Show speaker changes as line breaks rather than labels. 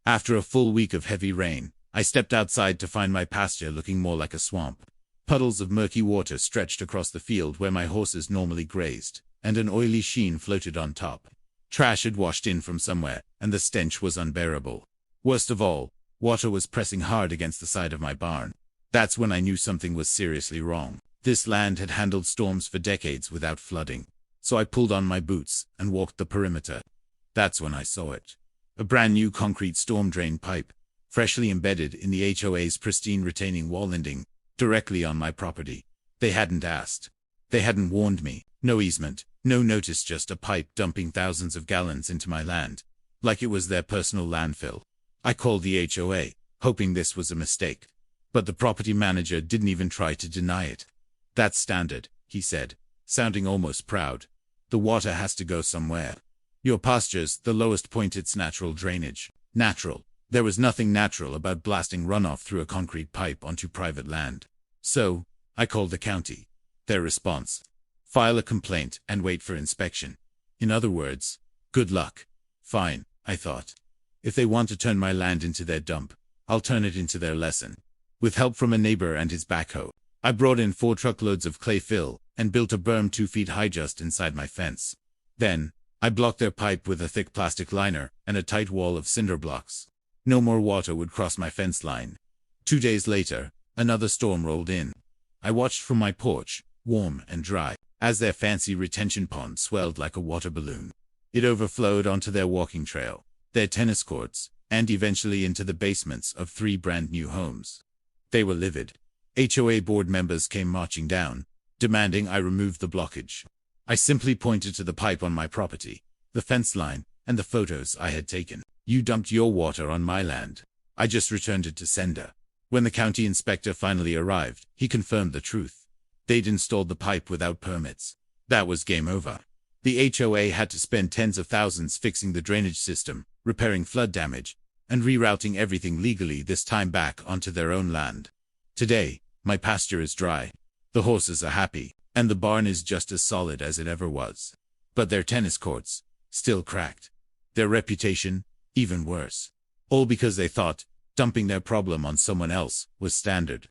After a full week of heavy rain, I stepped outside to find my pasture looking more like a swamp. Puddles of murky water stretched across the field where my horses normally grazed, and an oily sheen floated on top. Trash had washed in from somewhere, and the stench was unbearable. Worst of all, water was pressing hard against the side of my barn. That's when I knew something was seriously wrong. This land had handled storms for decades without flooding. So I pulled on my boots and walked the perimeter. That's when I saw it. A brand new concrete storm drain pipe, freshly embedded in the HOA's pristine retaining wall ending, directly on my property. They hadn't asked. They hadn't warned me. No easement, no notice, just a pipe dumping thousands of gallons into my land, like it was their personal landfill. I called the HOA, hoping this was a mistake. But the property manager didn't even try to deny it. "That's standard," he said, sounding almost proud. "The water has to go somewhere. Your pasture's the lowest point, it's natural drainage." Natural. There was nothing natural about blasting runoff through a concrete pipe onto private land. So, I called the county. Their response: file a complaint and wait for inspection. In other words, good luck. Fine, I thought. If they want to turn my land into their dump, I'll turn it into their lesson. With help from a neighbor and his backhoe, I brought in 4 truckloads of clay fill and built a berm 2 feet high just inside my fence. Then, I blocked their pipe with a thick plastic liner and a tight wall of cinder blocks. No more water would cross my fence line. 2 days later, another storm rolled in. I watched from my porch, warm and dry, as their fancy retention pond swelled like a water balloon. It overflowed onto their walking trail, their tennis courts, and eventually into the basements of 3 brand new homes. They were livid. HOA board members came marching down, demanding I remove the blockage. I simply pointed to the pipe on my property, the fence line, and the photos I had taken. "You dumped your water on my land. I just returned it to sender." When the county inspector finally arrived, he confirmed the truth. They'd installed the pipe without permits. That was game over. The HOA had to spend tens of thousands fixing the drainage system, repairing flood damage, and rerouting everything legally, this time back onto their own land. Today, my pasture is dry. The horses are happy, and the barn is just as solid as it ever was. But their tennis courts, still cracked. Their reputation, even worse. All because they thought dumping their problem on someone else was standard.